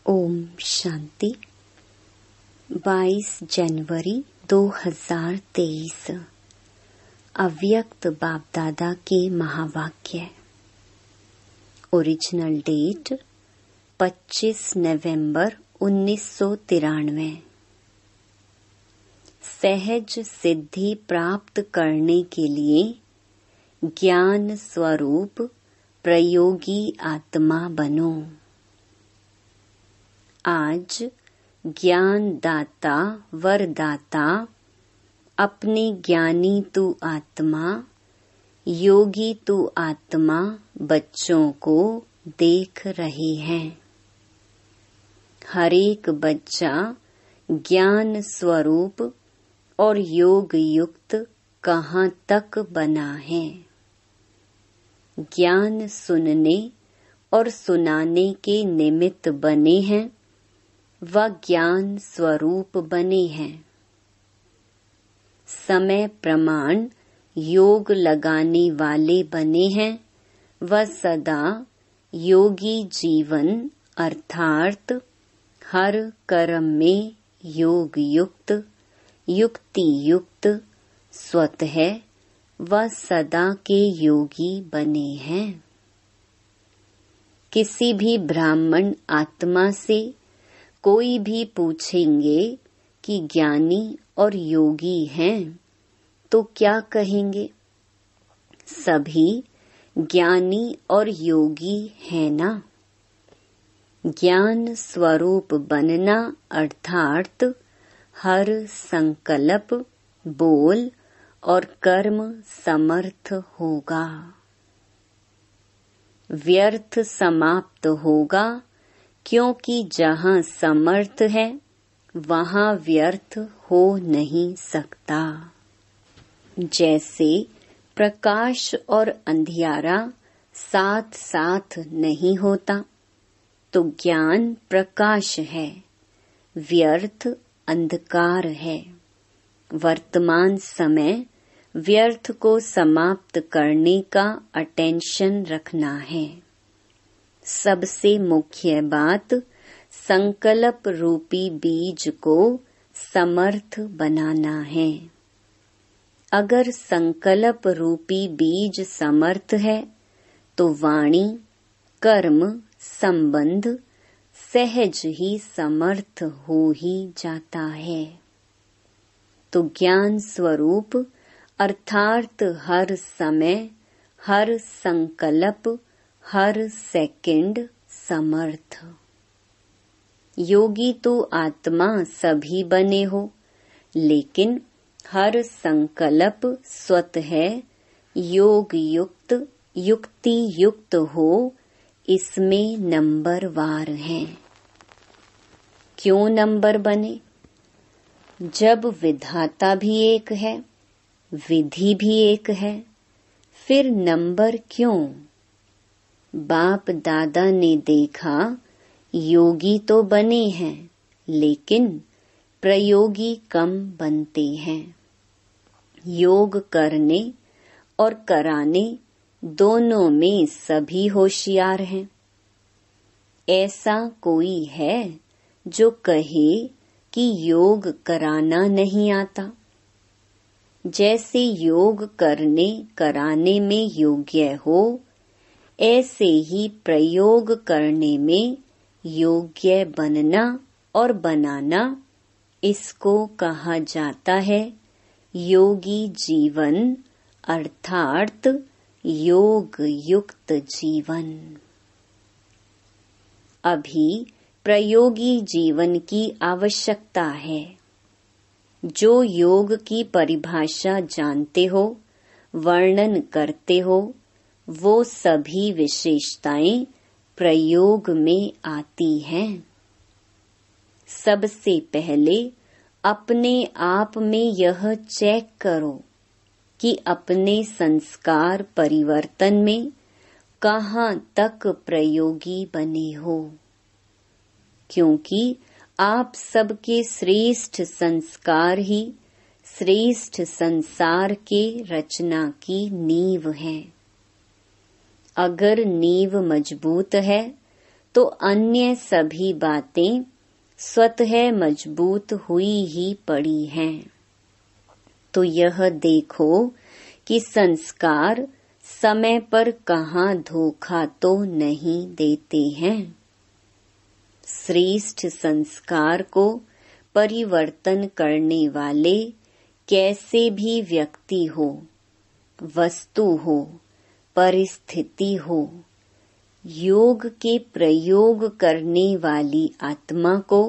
ओम शांति। 22 जनवरी 2023 अव्यक्त बाप दादा के महावाक्य। ओरिजिनल डेट 25 नवंबर 1993। सहज सिद्धि प्राप्त करने के लिए ज्ञान स्वरूप प्रयोगी आत्मा बनो। आज ज्ञान दाता वरदाता अपने ज्ञानी तू आत्मा, योगी तू आत्मा बच्चों को देख रहे हैं। हर एक बच्चा ज्ञान स्वरूप और योग युक्त कहाँ तक बना है। ज्ञान सुनने और सुनाने के निमित्त बने हैं, वह ज्ञान स्वरूप बने हैं। समय प्रमाण योग लगाने वाले बने हैं, वह सदा योगी जीवन अर्थात हर कर्म में योग युक्त युक्ति युक्त स्वतः वह सदा के योगी बने हैं। किसी भी ब्राह्मण आत्मा से कोई भी पूछेंगे कि ज्ञानी और योगी हैं तो क्या कहेंगे? सभी ज्ञानी और योगी हैं ना। ज्ञान स्वरूप बनना अर्थात हर संकल्प, बोल और कर्म समर्थ होगा। व्यर्थ समाप्त होगा, क्योंकि जहाँ समर्थ है वहाँ व्यर्थ हो नहीं सकता। जैसे प्रकाश और अंधियारा साथ साथ नहीं होता, तो ज्ञान प्रकाश है, व्यर्थ अंधकार है। वर्तमान समय व्यर्थ को समाप्त करने का अटेंशन रखना है। सबसे मुख्य बात संकल्प रूपी बीज को समर्थ बनाना है। अगर संकल्प रूपी बीज समर्थ है तो वाणी, कर्म, संबंध सहज ही समर्थ हो ही जाता है। तो ज्ञान स्वरूप अर्थात हर समय, हर संकल्प, हर सेकंड समर्थ। योगी तो आत्मा सभी बने हो, लेकिन हर संकल्प स्वतः योग युक्त युक्ति युक्त हो, इसमें नंबरवार हैं। क्यों नंबर बने? जब विधाता भी एक है, विधि भी एक है, फिर नंबर क्यों? बाप दादा ने देखा योगी तो बने हैं, लेकिन प्रयोगी कम बनते हैं। योग करने और कराने दोनों में सभी होशियार हैं। ऐसा कोई है जो कहे कि योग कराना नहीं आता? जैसे योग करने कराने में योग्य हो, ऐसे ही प्रयोग करने में योग्य बनना और बनाना, इसको कहा जाता है योगी जीवन अर्थात योग युक्त जीवन। अभी प्रयोगी जीवन की आवश्यकता है। जो योग की परिभाषा जानते हो, वर्णन करते हो, वो सभी विशेषताएं प्रयोग में आती हैं। सबसे पहले अपने आप में यह चेक करो कि अपने संस्कार परिवर्तन में कहाँ तक प्रयोगी बने हो, क्योंकि आप सबके श्रेष्ठ संस्कार ही श्रेष्ठ संसार के रचना की नींव हैं। अगर नींव मजबूत है तो अन्य सभी बातें स्वतः मजबूत हुई ही पड़ी हैं। तो यह देखो कि संस्कार समय पर कहाँ धोखा तो नहीं देते हैं। श्रेष्ठ संस्कार को परिवर्तन करने वाले कैसे भी व्यक्ति हो, वस्तु हो, परिस्थिति हो, योग के प्रयोग करने वाली आत्मा को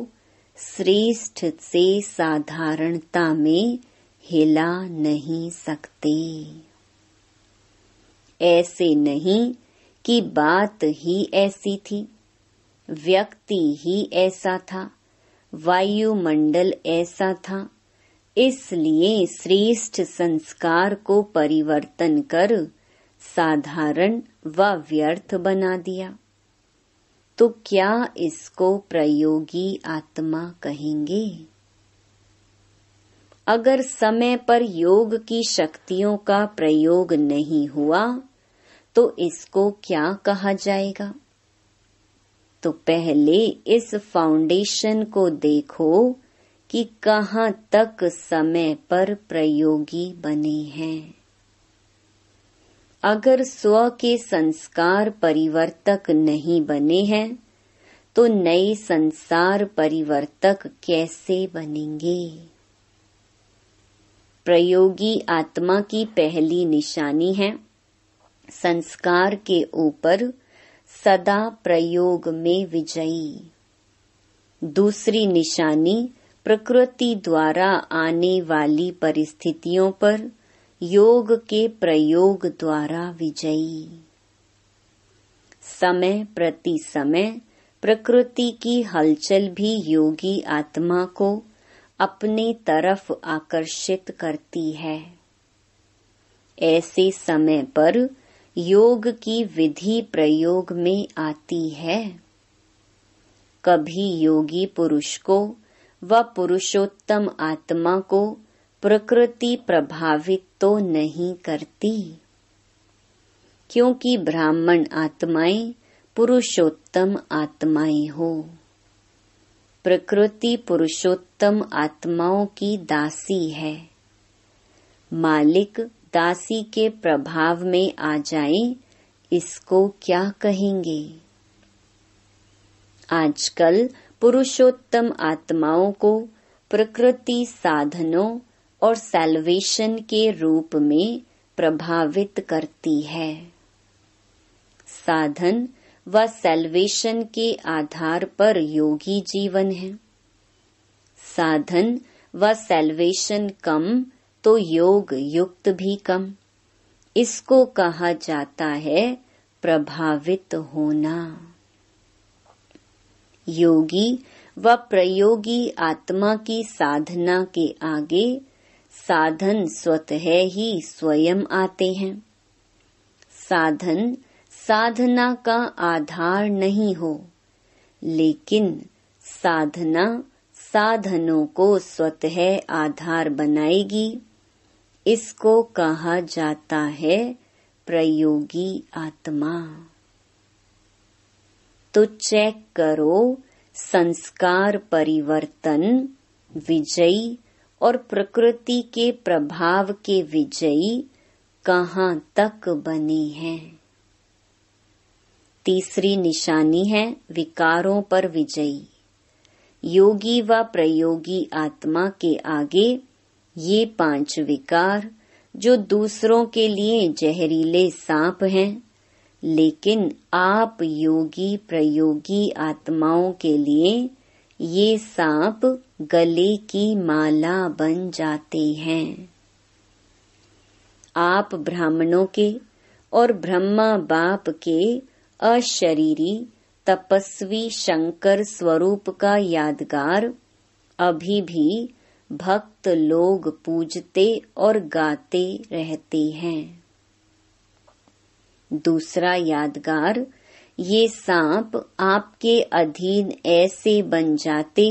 श्रेष्ठ से साधारणता में हिला नहीं सकते। ऐसे नहीं कि बात ही ऐसी थी, व्यक्ति ही ऐसा था, वायुमंडल ऐसा था, इसलिए श्रेष्ठ संस्कार को परिवर्तन कर साधारण व व्यर्थ बना दिया। तो क्या इसको प्रयोगी आत्मा कहेंगे? अगर समय पर योग की शक्तियों का प्रयोग नहीं हुआ तो इसको क्या कहा जाएगा? तो पहले इस फाउंडेशन को देखो कि कहाँ तक समय पर प्रयोगी बने हैं। अगर स्व के संस्कार परिवर्तक नहीं बने हैं तो नए संसार परिवर्तक कैसे बनेंगे? प्रयोगी आत्मा की पहली निशानी है संस्कार के ऊपर सदा प्रयोग में विजयी। दूसरी निशानी प्रकृति द्वारा आने वाली परिस्थितियों पर योग के प्रयोग द्वारा विजयी। समय प्रति समय प्रकृति की हलचल भी योगी आत्मा को अपने तरफ आकर्षित करती है। ऐसे समय पर योग की विधि प्रयोग में आती है। कभी योगी पुरुष को व पुरुषोत्तम आत्मा को प्रकृति प्रभावित तो नहीं करती, क्योंकि ब्राह्मण आत्माएं पुरुषोत्तम आत्माएं हो। प्रकृति पुरुषोत्तम आत्माओं की दासी है। मालिक दासी के प्रभाव में आ जाए, इसको क्या कहेंगे? आजकल पुरुषोत्तम आत्माओं को प्रकृति साधनों और सैल्वेशन के रूप में प्रभावित करती है। साधन व सैल्वेशन के आधार पर योगी जीवन है। साधन व सैल्वेशन कम तो योग युक्त भी कम। इसको कहा जाता है प्रभावित होना। योगी व प्रयोगी आत्मा की साधना के आगे साधन स्वतः ही स्वयं आते हैं। साधन साधना का आधार नहीं हो, लेकिन साधना साधनों को स्वतः आधार बनाएगी। इसको कहा जाता है प्रयोगी आत्मा। तो चेक करो संस्कार परिवर्तन विजयी और प्रकृति के प्रभाव के विजयी कहाँ तक बने हैं। तीसरी निशानी है विकारों पर विजयी। योगी व प्रयोगी आत्मा के आगे ये 5 विकार जो दूसरों के लिए जहरीले सांप हैं, लेकिन आप योगी प्रयोगी आत्माओं के लिए ये सांप गले की माला बन जाते हैं। आप ब्राह्मणों के और ब्रह्मा बाप के अशरीरी तपस्वी शंकर स्वरूप का यादगार अभी भी भक्त लोग पूजते और गाते रहते हैं। दूसरा यादगार, ये सांप आपके अधीन ऐसे बन जाते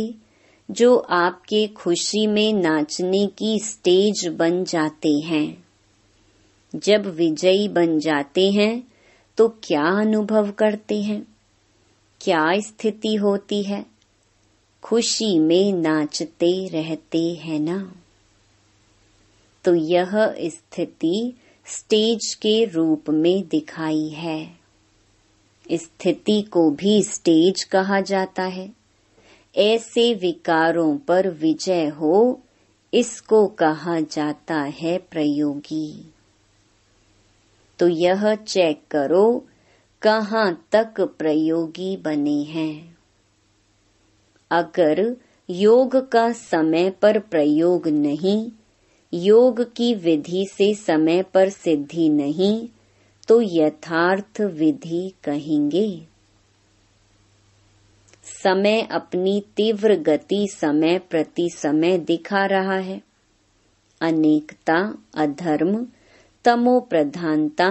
जो आपके खुशी में नाचने की स्टेज बन जाते हैं। जब विजयी बन जाते हैं तो क्या अनुभव करते हैं? क्या स्थिति होती है? खुशी में नाचते रहते हैं ना। तो यह स्थिति स्टेज के रूप में दिखाई है। स्थिति को भी स्टेज कहा जाता है। ऐसे विकारों पर विजय हो, इसको कहा जाता है प्रयोगी। तो यह चेक करो कहाँ तक प्रयोगी बने हैं। अगर योग का समय पर प्रयोग नहीं, योग की विधि से समय पर सिद्धि नहीं, तो यथार्थ विधि कहेंगे। समय अपनी तीव्र गति समय प्रति समय दिखा रहा है। अनेकता, अधर्म, तमो प्रधानता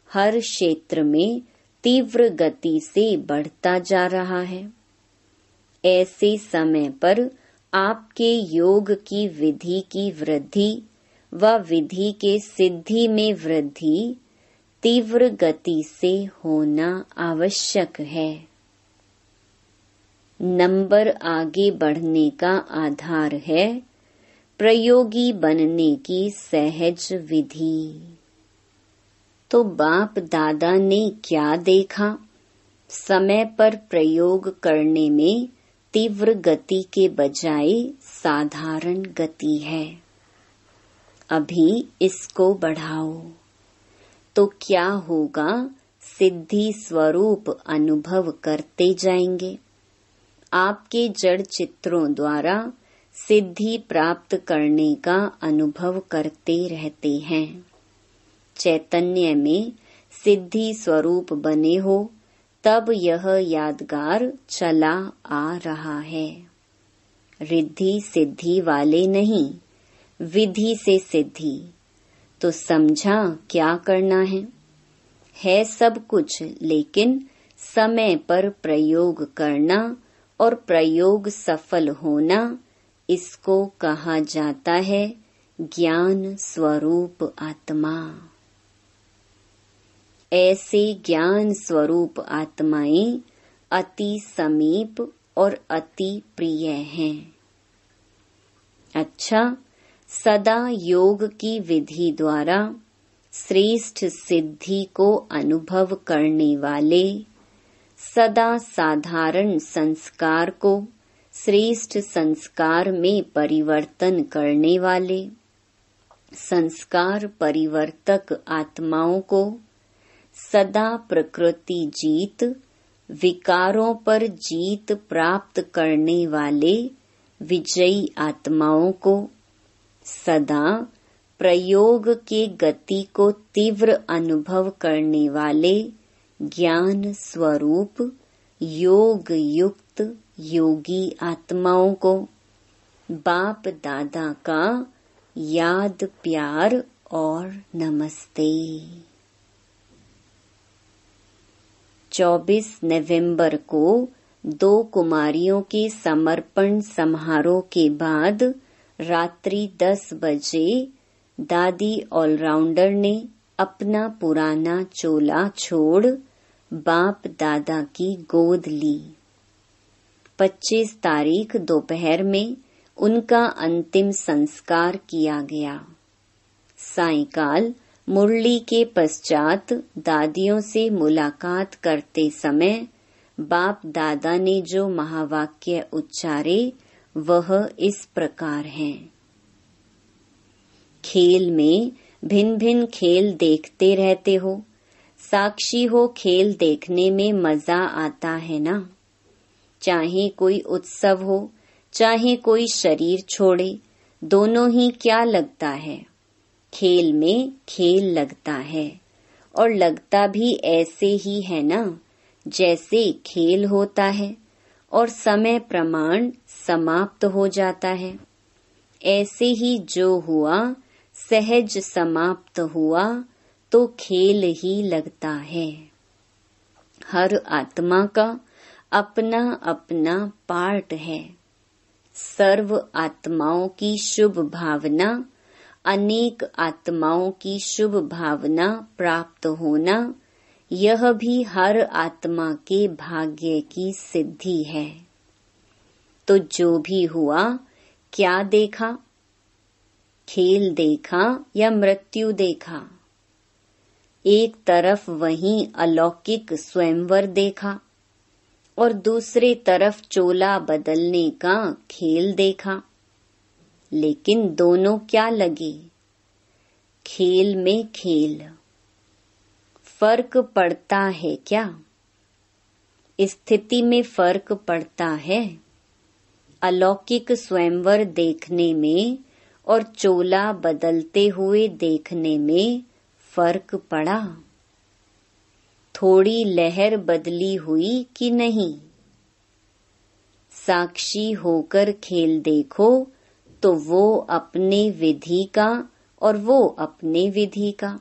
हर क्षेत्र में तीव्र गति से बढ़ता जा रहा है। ऐसे समय पर आपके योग की विधि की वृद्धि व विधि के सिद्धि में वृद्धि तीव्र गति से होना आवश्यक है। नंबर आगे बढ़ने का आधार है प्रयोगी बनने की सहज विधि। तो बाप दादा ने क्या देखा? समय पर प्रयोग करने में तीव्र गति के बजाय साधारण गति है। अभी इसको बढ़ाओ तो क्या होगा? सिद्धि स्वरूप अनुभव करते जाएंगे। आपके जड़ चित्रों द्वारा सिद्धि प्राप्त करने का अनुभव करते रहते हैं। चैतन्य में सिद्धि स्वरूप बने हो तब यह यादगार चला आ रहा है। रिद्धि सिद्धि वाले नहीं, विधि से सिद्धि। तो समझा क्या करना है सब कुछ, लेकिन समय पर प्रयोग करना और प्रयोग सफल होना, इसको कहा जाता है ज्ञान स्वरूप आत्मा। ऐसे ज्ञान स्वरूप आत्माएं अति समीप और अति प्रिय हैं। अच्छा, सदा योग की विधि द्वारा श्रेष्ठ सिद्धि को अनुभव करने वाले, सदा साधारण संस्कार को श्रेष्ठ संस्कार में परिवर्तन करने वाले, संस्कार परिवर्तक आत्माओं को सदा प्रकृति जीत, विकारों पर जीत प्राप्त करने वाले विजयी आत्माओं को, सदा प्रयोग के गति को तीव्र अनुभव करने वाले ज्ञान स्वरूप योग युक्त योगी आत्माओं को बाप दादा का याद, प्यार और नमस्ते। 24 नवंबर को 2 कुमारियों के समर्पण समारोह के बाद रात्रि 10 बजे दादी ऑलराउंडर ने अपना पुराना चोला छोड़ बाप दादा की गोद ली। 25 तारीख दोपहर में उनका अंतिम संस्कार किया गया। सायंकाल मुरली के पश्चात दादियों से मुलाकात करते समय बाप दादा ने जो महावाक्य उच्चारे वह इस प्रकार हैं। खेल में भिन्न भिन्न खेल देखते रहते हो, साक्षी हो खेल देखने में मजा आता है ना। चाहे कोई उत्सव हो, चाहे कोई शरीर छोड़े, दोनों ही क्या लगता है? खेल में खेल लगता है, और लगता भी ऐसे ही है ना जैसे खेल होता है और समय प्रमाण समाप्त हो जाता है। ऐसे ही जो हुआ सहज समाप्त हुआ तो खेल ही लगता है। हर आत्मा का अपना अपना पार्ट है। सर्व आत्माओं की शुभ भावना, अनेक आत्माओं की शुभ भावना प्राप्त होना, यह भी हर आत्मा के भाग्य की सिद्धि है। तो जो भी हुआ, क्या देखा? खेल देखा या मृत्यु देखा? एक तरफ वहीं अलौकिक स्वयंवर देखा और दूसरे तरफ चोला बदलने का खेल देखा। लेकिन दोनों क्या लगे? खेल में खेल। फर्क पड़ता है क्या? स्थिति में फर्क पड़ता है। अलौकिक स्वयंवर देखने में और चोला बदलते हुए देखने में फर्क पड़ा। थोड़ी लहर बदली हुई कि नहीं? साक्षी होकर खेल देखो तो वो अपने विधि का और वो अपने विधि का।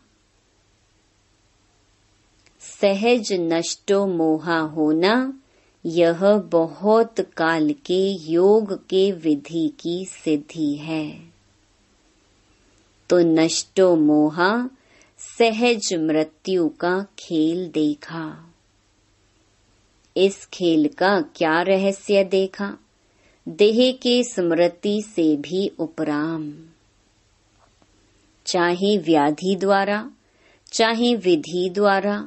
सहज नष्टो मोहा होना, यह बहुत काल के योग के विधि की सिद्धि है। तो नष्टो मोहा, सहज मृत्यु का खेल देखा। इस खेल का क्या रहस्य देखा? देह के स्मृति से भी उपराम। चाहे व्याधि द्वारा, चाहे विधि द्वारा,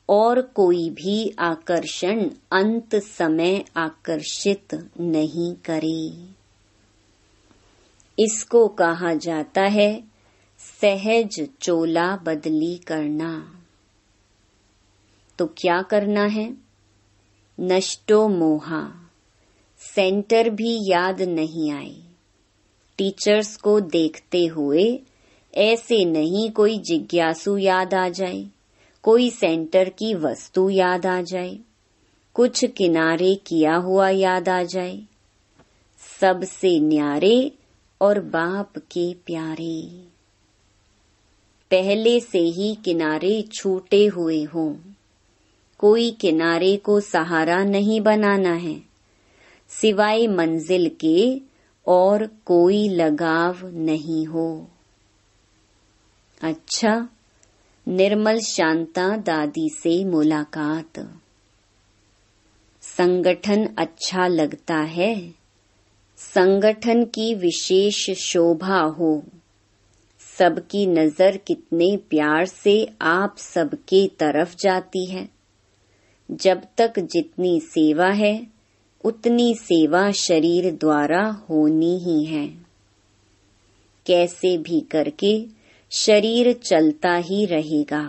और कोई भी आकर्षण अंत समय आकर्षित नहीं करे। इसको कहा जाता है सहज चोला बदली करना। तो क्या करना है? नष्टो मोहा। सेंटर भी याद नहीं आए। टीचर्स को देखते हुए ऐसे नहीं कोई जिज्ञासु याद आ जाए, कोई सेंटर की वस्तु याद आ जाए, कुछ किनारे किया हुआ याद आ जाए। सबसे न्यारे और बाप के प्यारे। पहले से ही किनारे छूटे हुए हों। कोई किनारे को सहारा नहीं बनाना है, सिवाय मंजिल के और कोई लगाव नहीं हो। अच्छा, निर्मल शांता दादी से मुलाकात। संगठन अच्छा लगता है। संगठन की विशेष शोभा हो। सबकी नजर कितने प्यार से आप सबके तरफ जाती है। जब तक जितनी सेवा है, उतनी सेवा शरीर द्वारा होनी ही है। कैसे भी करके शरीर चलता ही रहेगा।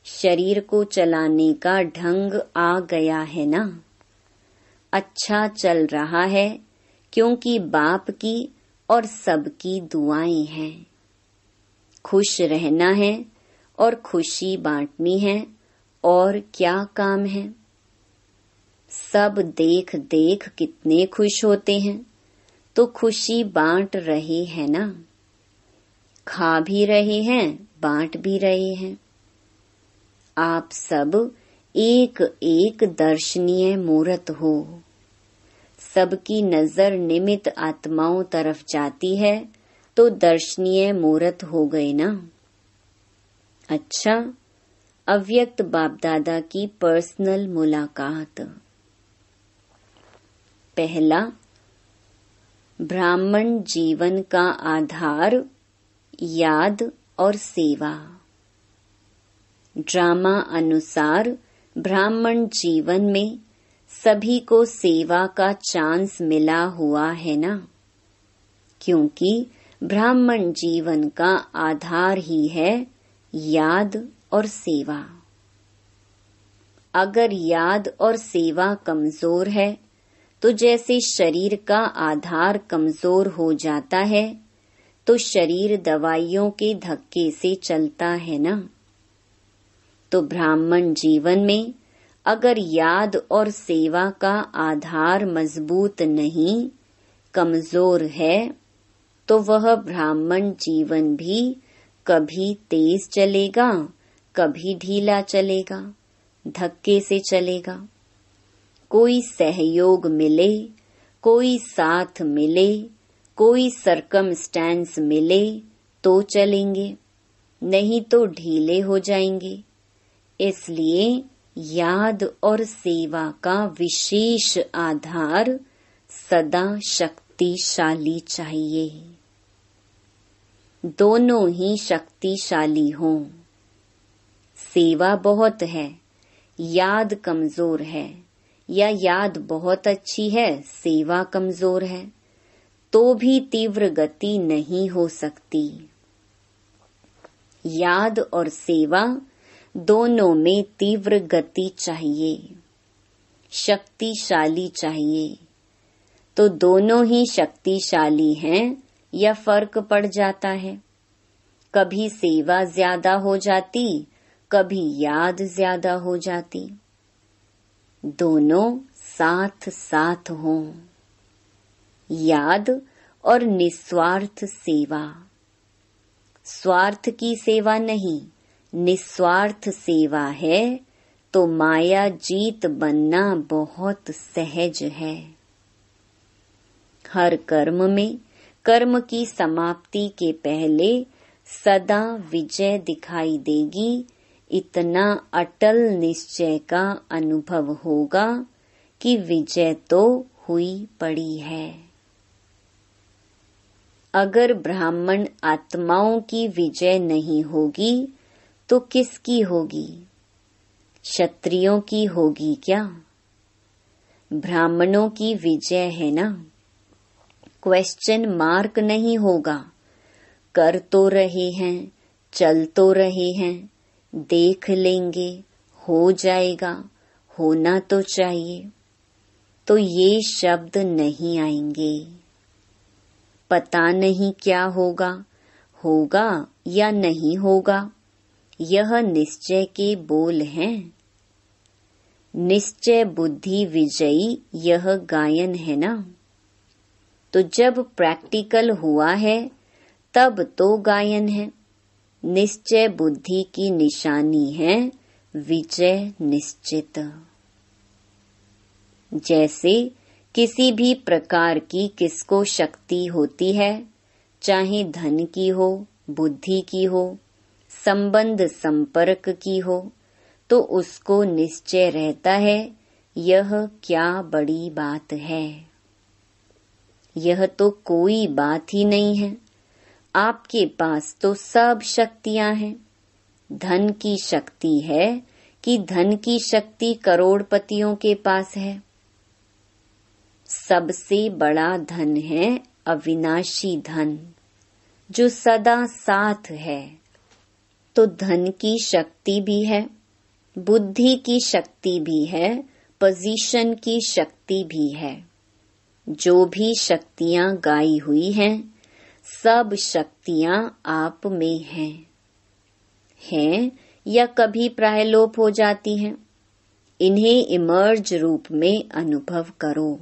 शरीर को चलाने का ढंग आ गया है ना। अच्छा चल रहा है क्योंकि बाप की और सबकी दुआएं हैं। खुश रहना है और खुशी बांटनी है, और क्या काम है। सब देख देख कितने खुश होते हैं, तो खुशी बांट रहे हैं ना। खा भी रहे हैं, बांट भी रहे हैं। आप सब एक एक दर्शनीय मूर्त हो। सबकी नजर निमित्त आत्माओं तरफ जाती है तो दर्शनीय मूर्त हो गए ना। अच्छा, अव्यक्त बाप दादा की पर्सनल मुलाकात। पहला, ब्राह्मण जीवन का आधार याद और सेवा। ड्रामा अनुसार ब्राह्मण जीवन में सभी को सेवा का चांस मिला हुआ है ना, क्योंकि ब्राह्मण जीवन का आधार ही है याद और सेवा। अगर याद और सेवा कमजोर है तो जैसे शरीर का आधार कमजोर हो जाता है तो शरीर दवाइयों के धक्के से चलता है ना। तो ब्राह्मण जीवन में अगर याद और सेवा का आधार मजबूत नहीं, कमजोर है, तो वह ब्राह्मण जीवन भी कभी तेज चलेगा, कभी ढीला चलेगा, धक्के से चलेगा। कोई सहयोग मिले, कोई साथ मिले, कोई सरकमस्टेंस मिले तो चलेंगे, नहीं तो ढीले हो जाएंगे। इसलिए याद और सेवा का विशेष आधार सदा शक्तिशाली चाहिए। दोनों ही शक्तिशाली हों। सेवा बहुत है, याद कमजोर है, या याद बहुत अच्छी है, सेवा कमजोर है, तो भी तीव्र गति नहीं हो सकती। याद और सेवा दोनों में तीव्र गति चाहिए, शक्तिशाली चाहिए। तो दोनों ही शक्तिशाली हैं या फर्क पड़ जाता है? कभी सेवा ज्यादा हो जाती, कभी याद ज्यादा हो जाती। दोनों साथ साथ हों, याद और निस्वार्थ सेवा। स्वार्थ की सेवा नहीं, निस्वार्थ सेवा है तो माया जीत बनना बहुत सहज है। हर कर्म में कर्म की समाप्ति के पहले सदा विजय दिखाई देगी, इतना अटल निश्चय का अनुभव होगा कि विजय तो हुई पड़ी है। अगर ब्राह्मण आत्माओं की विजय नहीं होगी तो किसकी होगी? क्षत्रियों की होगी क्या? ब्राह्मणों की विजय है ना। क्वेश्चन मार्क नहीं होगा। कर तो रहे हैं, चल तो रहे हैं, देख लेंगे, हो जाएगा, होना तो चाहिए, तो ये शब्द नहीं आएंगे। पता नहीं क्या होगा, होगा या नहीं होगा, यह निश्चय के बोल हैं। निश्चय बुद्धि विजयी, यह गायन है ना। तो जब प्रैक्टिकल हुआ है तब तो गायन है। निश्चय बुद्धि की निशानी है विजय निश्चित। जैसे किसी भी प्रकार की किसको शक्ति होती है, चाहे धन की हो, बुद्धि की हो, संबंध संपर्क की हो, तो उसको निश्चय रहता है यह क्या बड़ी बात है। यह तो कोई बात ही नहीं है। आपके पास तो सब शक्तियां हैं। धन की शक्ति है कि धन की शक्ति करोड़पतियों के पास है। सबसे बड़ा धन है अविनाशी धन, जो सदा साथ है। तो धन की शक्ति भी है, बुद्धि की शक्ति भी है, पोजीशन की शक्ति भी है। जो भी शक्तियां गाई हुई हैं, सब शक्तियां आप में हैं या कभी प्रायलोप हो जाती हैं। इन्हें इमर्ज रूप में अनुभव करो।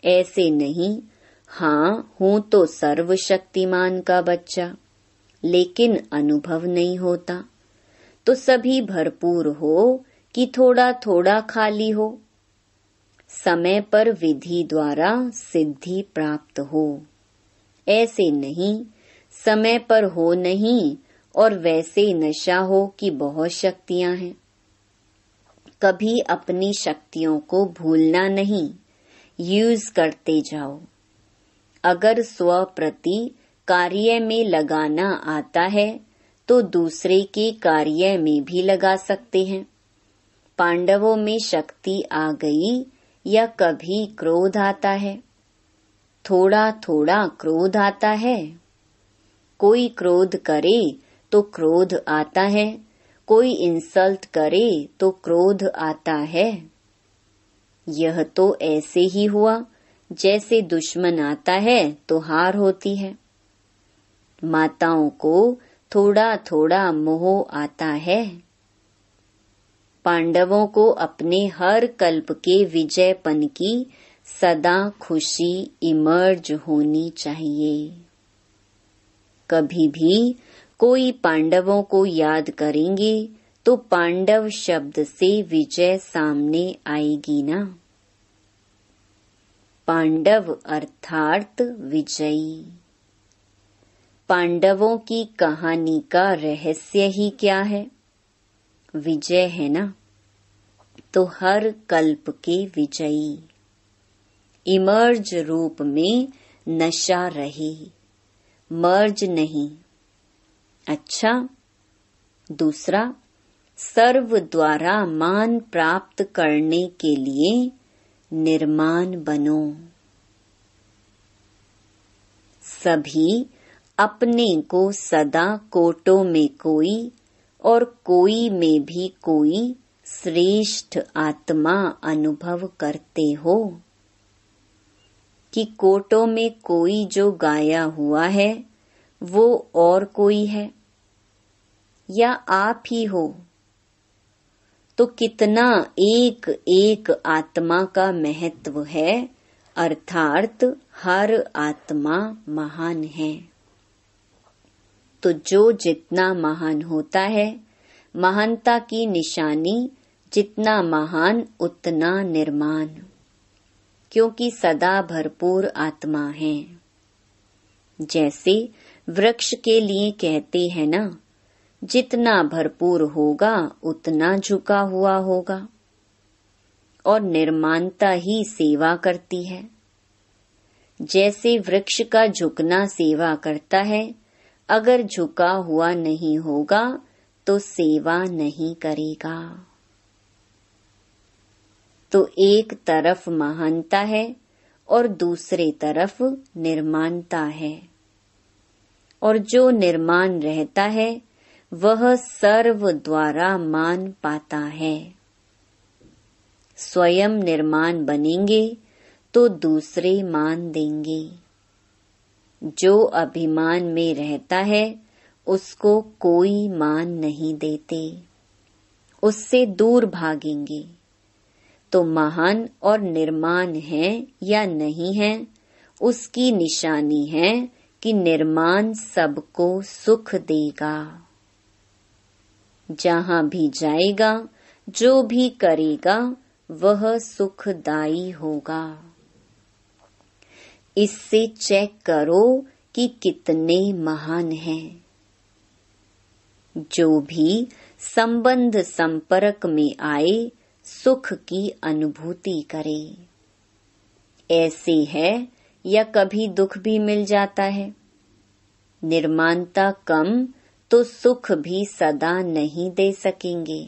ऐसे नहीं, हाँ हूं तो सर्वशक्तिमान का बच्चा, लेकिन अनुभव नहीं होता। तो सभी भरपूर हो कि थोड़ा थोड़ा खाली हो। समय पर विधि द्वारा सिद्धि प्राप्त हो। ऐसे नहीं, समय पर हो नहीं और वैसे नशा हो कि बहुत शक्तियां हैं। कभी अपनी शक्तियों को भूलना नहीं, यूज करते जाओ। अगर स्व प्रति कार्य में लगाना आता है तो दूसरे के कार्य में भी लगा सकते हैं। पांडवों में शक्ति आ गई या कभी क्रोध आता है? थोड़ा थोड़ा क्रोध आता है। कोई क्रोध करे तो क्रोध आता है, कोई इंसल्ट करे तो क्रोध आता है। यह तो ऐसे ही हुआ जैसे दुश्मन आता है तो हार होती है। माताओं को थोड़ा थोड़ा मोह आता है। पांडवों को अपने हर कल्प के विजयपन की सदा खुशी इमर्ज होनी चाहिए। कभी भी कोई पांडवों को याद करेंगे तो पांडव शब्द से विजय सामने आएगी ना। पांडव अर्थात विजयी। पांडवों की कहानी का रहस्य ही क्या है? विजय है ना, तो हर कल्प के विजयी। इमर्ज रूप में नशा रहे, मर्ज नहीं। अच्छा, दूसरा, सर्व द्वारा मान प्राप्त करने के लिए निर्माण बनो। सभी अपने को सदा कोटों में कोई और कोई में भी कोई श्रेष्ठ आत्मा अनुभव करते हो कि कोटों में कोई जो गाया हुआ है वो और कोई है या आप ही हो, तो कितना एक एक आत्मा का महत्व है, अर्थात हर आत्मा महान है। तो जो जितना महान होता है, महानता की निशानी जितना महान उतना निर्माण, क्योंकि सदा भरपूर आत्मा है। जैसे वृक्ष के लिए कहते हैं ना, जितना भरपूर होगा उतना झुका हुआ होगा, और निर्माणता ही सेवा करती है। जैसे वृक्ष का झुकना सेवा करता है, अगर झुका हुआ नहीं होगा तो सेवा नहीं करेगा। तो एक तरफ महानता है और दूसरे तरफ निर्माणता है, और जो निर्माण रहता है वह सर्व द्वारा मान पाता है। स्वयं निर्माण बनेंगे तो दूसरे मान देंगे। जो अभिमान में रहता है उसको कोई मान नहीं देते, उससे दूर भागेंगे। तो महान और निर्माण है या नहीं है, उसकी निशानी है कि निर्माण सबको सुख देगा। जहाँ भी जाएगा, जो भी करेगा, वह सुखदायी होगा। इससे चेक करो कि कितने महान हैं। जो भी संबंध संपर्क में आए, सुख की अनुभूति करे। ऐसे है या कभी दुख भी मिल जाता है। निर्माणता कम तो सुख भी सदा नहीं दे सकेंगे।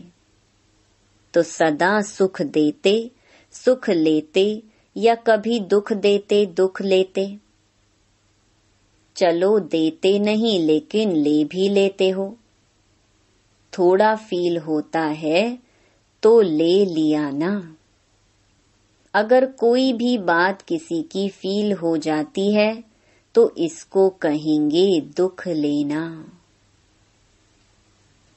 तो सदा सुख देते, सुख लेते, या कभी दुख देते, दुख लेते। चलो देते नहीं लेकिन ले भी लेते हो। थोड़ा फील होता है तो ले लिया ना। अगर कोई भी बात किसी की फील हो जाती है तो इसको कहेंगे दुख लेना।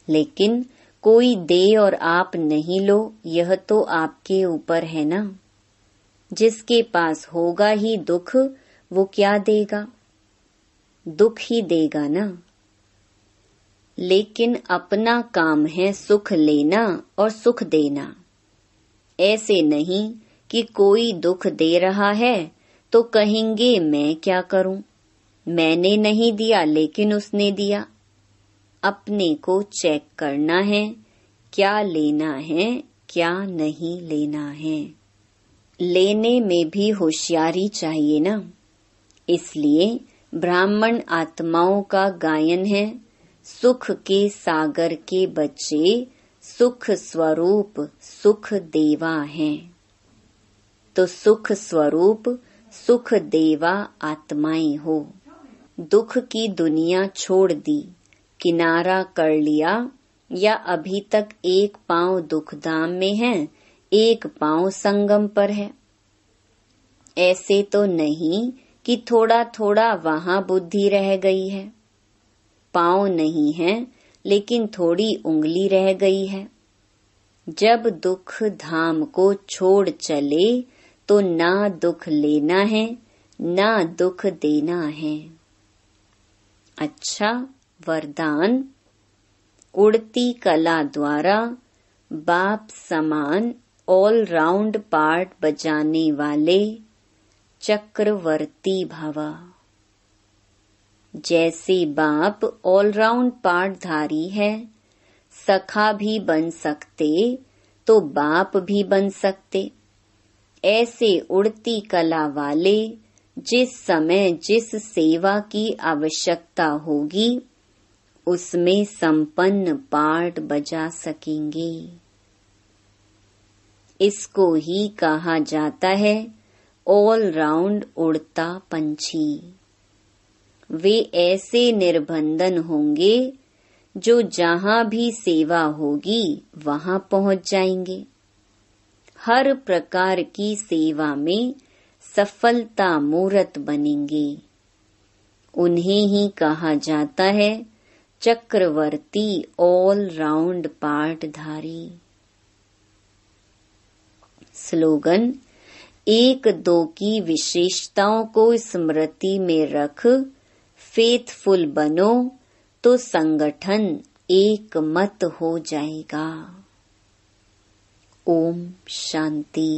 लेकिन कोई दे और आप नहीं लो, यह तो आपके ऊपर है ना। जिसके पास होगा ही दुख, वो क्या देगा? दुख ही देगा ना। लेकिन अपना काम है सुख लेना और सुख देना। ऐसे नहीं कि कोई दुख दे रहा है तो कहेंगे मैं क्या करूं, मैंने नहीं दिया लेकिन उसने दिया। अपने को चेक करना है, क्या लेना है क्या नहीं लेना है। लेने में भी होशियारी चाहिए ना। इसलिए ब्राह्मण आत्माओं का गायन है, सुख के सागर के बच्चे सुख स्वरूप सुख देवा हैं। तो सुख स्वरूप सुख देवा आत्माएं हो। दुख की दुनिया छोड़ दी, किनारा कर लिया, या अभी तक एक पांव दुखधाम में है, एक पांव संगम पर है। ऐसे तो नहीं कि थोड़ा थोड़ा वहां बुद्धि रह गई है। पांव नहीं है लेकिन थोड़ी उंगली रह गई है। जब दुख धाम को छोड़ चले तो ना दुख लेना है ना दुख देना है। अच्छा, वरदान। उड़ती कला द्वारा बाप समान ऑल राउंड पार्ट बजाने वाले चक्रवर्ती भवा। जैसे बाप ऑल राउंड पार्ट धारी है, सखा भी बन सकते तो बाप भी बन सकते। ऐसे उड़ती कला वाले जिस समय जिस सेवा की आवश्यकता होगी उसमें संपन्न पार्ट बजा सकेंगे। इसको ही कहा जाता है ऑल राउंड उड़ता पंछी। वे ऐसे निर्बंधन होंगे जो जहां भी सेवा होगी वहां पहुंच जाएंगे। हर प्रकार की सेवा में सफलता मूर्त बनेंगे। उन्हें ही कहा जाता है चक्रवर्ती ऑल राउंड पार्टधारी। स्लोगन, एक दो की विशेषताओं को स्मृति में रख फेथफुल बनो तो संगठन एक मत हो जाएगा। ओम शांति।